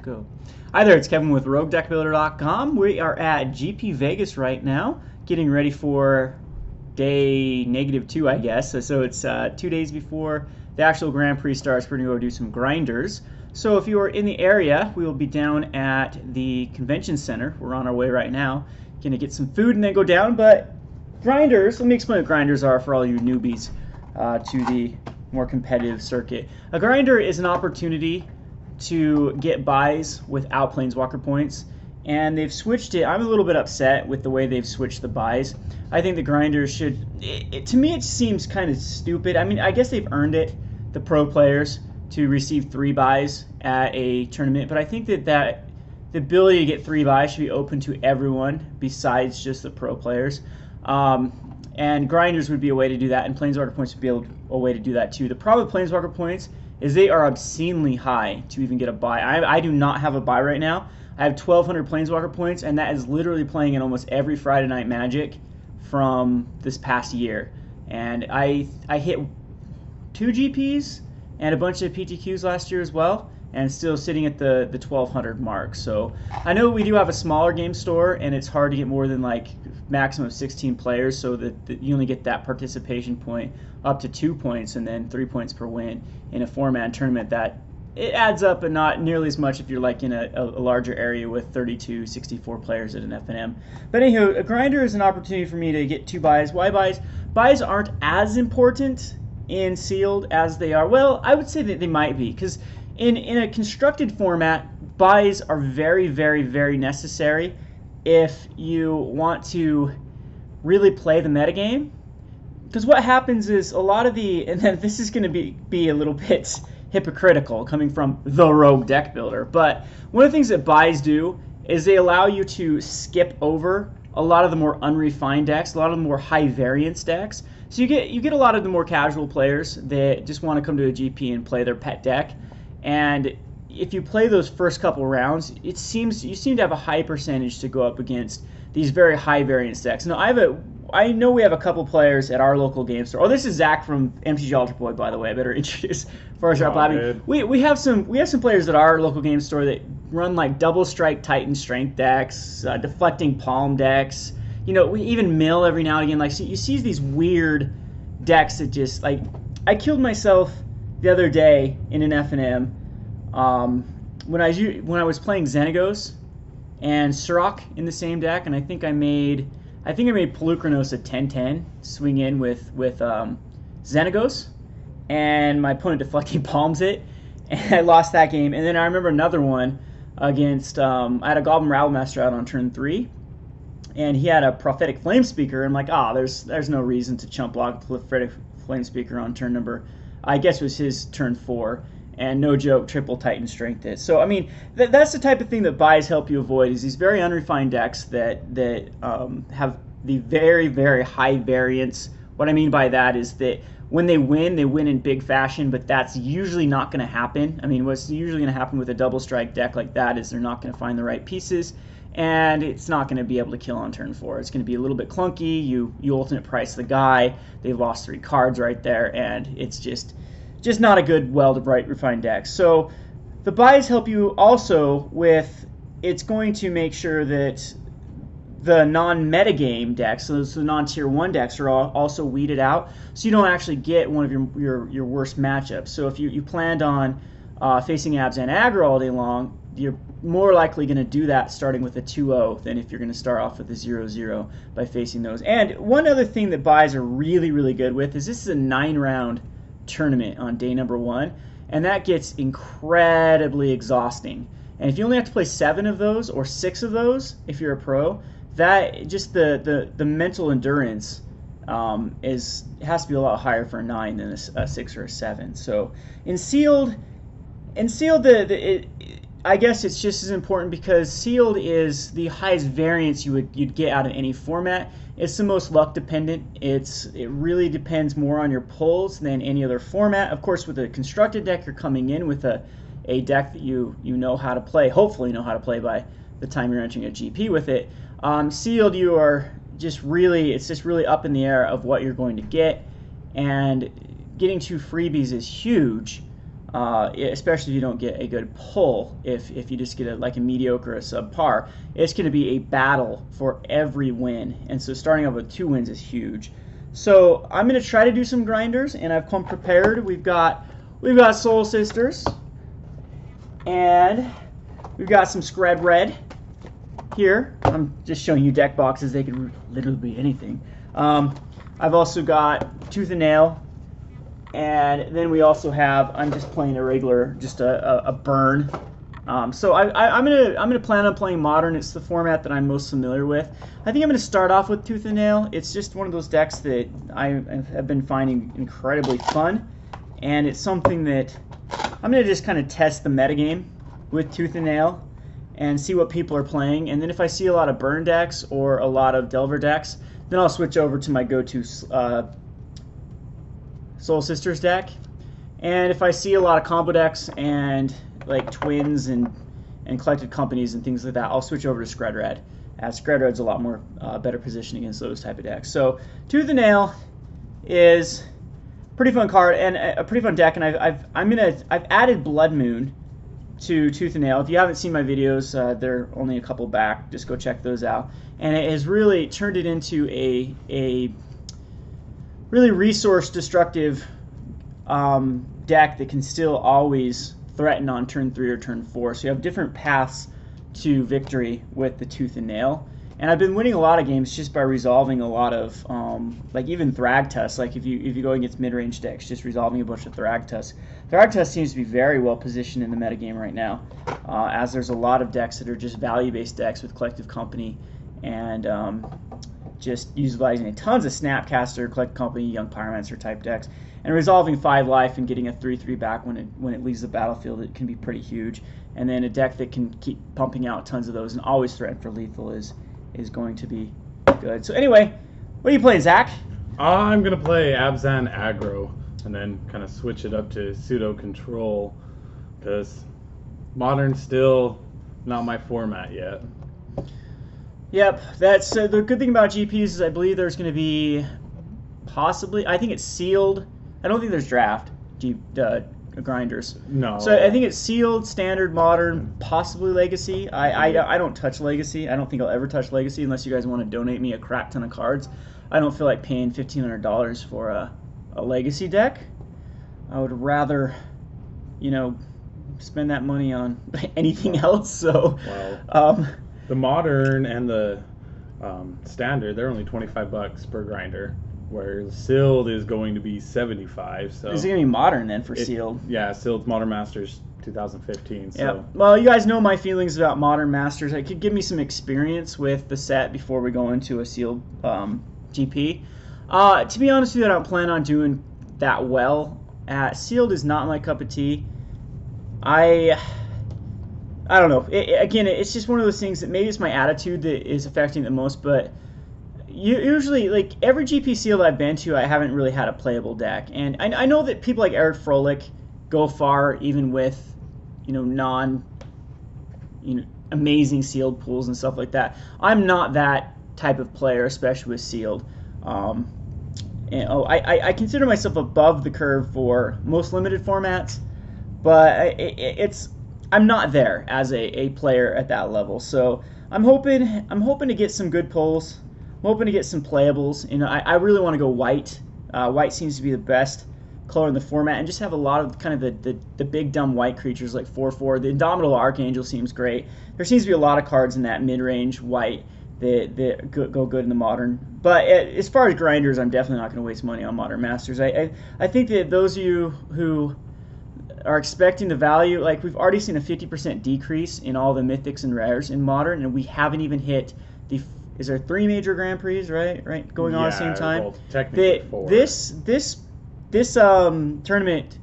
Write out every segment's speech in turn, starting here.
Go. Hi there, it's Kevin with RogueDeckBuilder.com. We are at GP Vegas right now, getting ready for day -2, I guess. So it's 2 days before the actual Grand Prix starts. We're going to go do some grinders. So if you are in the area, we will be down at the convention center. We're on our way right now. Going to get some food and then go down. But grinders, let me explain what grinders are for all you newbies to the more competitive circuit. A grinder is an opportunity to get buys without Planeswalker points, and they've switched it. I'm a little bit upset with the way they've switched the buys. I think the grinders should, to me it seems kind of stupid. I mean, I guess they've earned it, the pro players, to receive 3 buys at a tournament, but I think that the ability to get 3 buys should be open to everyone besides just the pro players. And grinders would be a way to do that, and Planeswalker points would be a way to do that too. The problem with Planeswalker points is they are obscenely high to even get a buy. I do not have a buy right now. I have 1,200 Planeswalker points, and that is literally playing in almost every Friday Night Magic from this past year. And I hit 2 GPs and a bunch of PTQs last year as well, and still sitting at the 1,200 mark. So I know we do have a smaller game store, and it's hard to get more than like maximum of 16 players, so that you only get that participation point up to 2 points and then 3 points per win in a 4-man tournament. That it adds up, but not nearly as much if you're like in a larger area with 32, 64 players at an FNM. But anywho, a grinder is an opportunity for me to get 2 buys. Why buys? Buys aren't as important in sealed as they are. Well, I would say that they might be, because in a constructed format, buys are very, very, very necessary if you want to really play the metagame. Because what happens is a lot of the, and then this is going to be a little bit hypocritical coming from the Rogue Deck Builder, but one of the things that buys do is they allow you to skip over a lot of the more unrefined decks, a lot of the more high variance decks. So you get a lot of the more casual players that just want to come to a GP and play their pet deck. And if you play those first couple rounds, you seem to have a high percentage to go up against these very high variance decks. Now I know we have a couple players at our local game store. Oh, this is Zach from MTG Ultra Boy, by the way. I better introduce Forrest Bobby. We have some players at our local game store that run like double strike Titan strength decks, deflecting palm decks. You know, we even mill every now and again. Like, so you see these weird decks that just like, I killed myself the other day in an FNM when I was playing Xenagos and Sirach in the same deck, and I think I made Polukranos a 10-10 swing in with Xenagos, and my opponent deflecting palms it, and I lost that game. And then I remember another one against I had a Goblin Rabblemaster out on turn 3, and he had a Prophetic Flamespeaker. I'm like, there's no reason to chump block Prophetic Flamespeaker on turn number, I guess it was his turn 4, and no joke, triple Titan strength it. So I mean, that's the type of thing that buys help you avoid, is these very unrefined decks that have the very, very high variance. What I mean by that is that when they win in big fashion, but that's usually not going to happen. I mean, what's usually going to happen with a double strike deck like that is they're not going to find the right pieces, and it's not going to be able to kill on turn 4. It's going to be a little bit clunky. You ultimate price the guy. They've lost 3 cards right there, and it's just not a good, refined deck. So the buys help you also with, it's going to make sure that the non-metagame decks, so the non-tier 1 decks, are also weeded out, so you don't actually get one of your worst matchups. So if you planned on facing Abs and aggro all day long, you're more likely going to do that starting with a 2-0 than if you're going to start off with a 0-0 by facing those. And one other thing that buys are really, really good with is this is a 9-round tournament on day number 1, and that gets incredibly exhausting. And if you only have to play 7 of those or 6 of those if you're a pro, that just the mental endurance has to be a lot higher for a 9 than a 6 or a 7. So in sealed, I guess it's just as important because sealed is the highest variance you'd get out of any format. It's the most luck dependent. It really depends more on your pulls than any other format. Of course, with a constructed deck, you're coming in with a deck that you know how to play. Hopefully, you know how to play by the time you're entering a GP with it. Sealed, it's just really up in the air of what you're going to get, and getting 2 freebies is huge. especially if you don't get a good pull. If you just get like a mediocre or a subpar, it's going to be a battle for every win. And so starting off with 2 wins is huge. So I'm going to try to do some grinders, and I've come prepared. We've got Soul Sisters, and we've got some Scred Red here. I'm just showing you deck boxes. They could literally be anything. I've also got Tooth and Nail, and then we also have, I'm just playing a regular, just a burn. So I'm gonna plan on playing Modern. It's the format that I'm most familiar with. I think I'm gonna start off with Tooth and Nail. It's just one of those decks that I have been finding incredibly fun, and it's something that I'm gonna just kind of test the metagame with Tooth and Nail and see what people are playing. And then if I see a lot of burn decks or a lot of Delver decks, then I'll switch over to my go-to Soul Sisters deck. And if I see a lot of combo decks and like twins and collected companies and things like that, I'll switch over to Scred Red, as Scred Red's a lot more better positioned against those type of decks. So Tooth and Nail is a pretty fun card and a pretty fun deck, and I've added Blood Moon to Tooth and Nail. If you haven't seen my videos, they're only a couple back. Just go check those out. And it has really turned it into a really resource destructive deck that can still always threaten on turn 3 or turn 4. So you have different paths to victory with the Tooth and Nail. And I've been winning a lot of games just by resolving a lot of, like even Thragtusk. Like if you go against mid-range decks, just resolving a bunch of Thragtusk. Thragtusk seems to be very well positioned in the metagame right now, as there's a lot of decks that are just value-based decks with Collective Company and just utilizing tons of Snapcaster, Collective Company, Young Pyromancer type decks, and resolving 5 life and getting a 3/3 back when it leaves the battlefield. It can be pretty huge. And then a deck that can keep pumping out tons of those and always threaten for lethal is going to be good. So anyway, what are you playing, Zach? I'm going to play Abzan Aggro and then kind of switch it up to Pseudo Control because Modern's still not my format yet. Yep, that's the good thing about GPs is I believe there's going to be possibly, I think it's sealed. I don't think there's draft grinders. No. So I think it's sealed, standard, modern, possibly legacy. I don't touch legacy. I don't think I'll ever touch legacy unless you guys want to donate me a crap ton of cards. I don't feel like paying $1,500 for a legacy deck. I would rather, spend that money on anything else. So, well, the modern and the standard, they're only $25 per grinder, where the sealed is going to be $75. So is it going to be modern then for sealed? Yeah, sealed Modern Masters 2015. So. Yeah. Well, you guys know my feelings about Modern Masters. It could give me some experience with the set before we go into a sealed GP. To be honest with you, I don't plan on doing that well. Sealed is not my cup of tea. I don't know. Again, it's just one of those things that maybe it's my attitude that is affecting the most, but usually, like every GP sealed I've been to, I haven't really had a playable deck. And I know that people like Eric Froelich go far even with, amazing sealed pools and stuff like that. I'm not that type of player, especially with sealed. I consider myself above the curve for most limited formats, but I'm not there as a player at that level. So I'm hoping to get some good pulls. I'm hoping to get some playables. I really want to go white. White seems to be the best color in the format, and just have a lot of kind of the big dumb white creatures like 4/4. The Indomitable Archangel seems great. There seems to be a lot of cards in that mid-range white that go good in the modern. But as far as grinders, I'm definitely not going to waste money on Modern Masters. I think that those of you who are expecting the value, like we've already seen a 50% decrease in all the mythics and rares in modern, and we haven't even hit the. Is there 3 major Grand Prix, right, going on at the same time? Well, technically 4. This tournament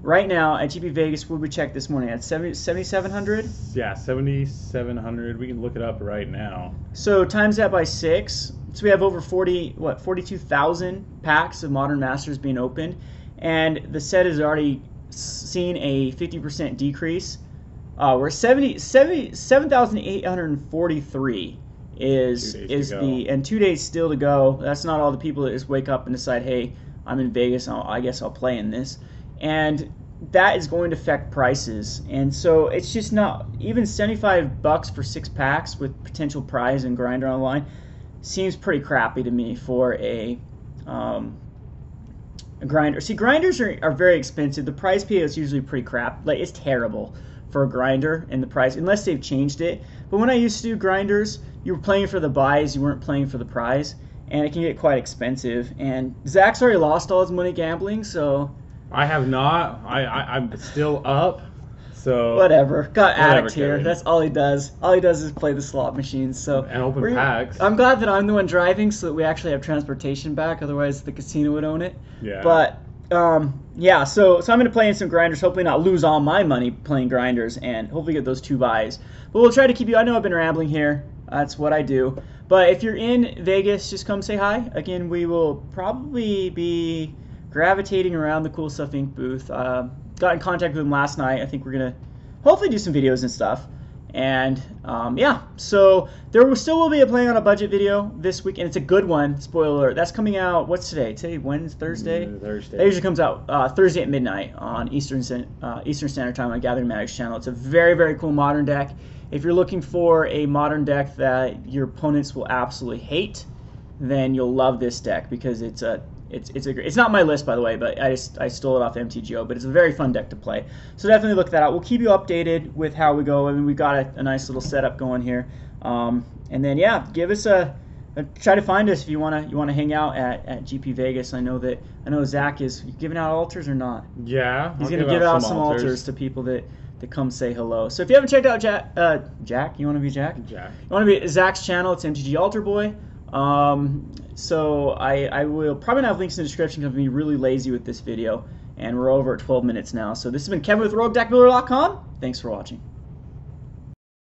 right now at GP Vegas, what did we check this morning at 7,700? Yeah, 7,700. We can look it up right now. So times that by 6. So we have over 42,000 packs of Modern Masters being opened, and the set has already seen a 50% decrease. We're 7,843 is the, and 2 days still to go. That's not all the people that just wake up and decide, hey, I'm in Vegas, I guess I'll play in this. And that is going to affect prices. And so it's just not, even $75 for 6 packs with potential prize and grinder online seems pretty crappy to me for a grinder. See, grinders are very expensive. The prize pay is usually pretty crap. Like, it's terrible for a grinder and the price, unless they've changed it. But when I used to do grinders, you were playing for the buys, you weren't playing for the prize, and it can get quite expensive. And Zach's already lost all his money gambling, so I have not. I'm still up. So whatever. Got addict here. Kevin. That's all he does. All he does is play the slot machines. So and open packs. I'm glad that I'm the one driving, so that we actually have transportation back. Otherwise, the casino would own it. Yeah. But yeah. So I'm gonna play in some grinders. Hopefully, not lose all my money playing grinders, and hopefully get those 2 buys. But we'll try to keep you. I know I've been rambling here. That's what I do. But if you're in Vegas, just come say hi. Again, we will probably be gravitating around the Cool Stuff Inc. booth. Got in contact with him last night. I think we're going to hopefully do some videos and stuff. And yeah, so there will still be a Playing on a Budget video this week, and it's a good one. Spoiler alert. That's coming out, what's today? Today, Wednesday, Thursday? Thursday. That usually comes out Thursday at midnight on Eastern Standard Time on Gathering Magic's channel. It's a very, very cool modern deck. If you're looking for a modern deck that your opponents will absolutely hate, then you'll love this deck, because it's not my list, by the way, but I stole it off MTGO, but it's a very fun deck to play. So definitely look that out. We'll keep you updated with how we go. I mean, we got a nice little setup going here, and then yeah, give us try to find us if you wanna hang out at GP Vegas. I know Zach is giving out altars or not. Yeah, he's gonna give out some altars to people that come say hello. So if you haven't checked out Jack, you want to be Jack? Jack. You want to be Zach's channel? It's MTG Altar Boy. So I will probably not have links in the description because I'm being really lazy with this video, and we're over at 12 minutes now. So this has been Kevin with RogueDeckBuilder.com. Thanks for watching.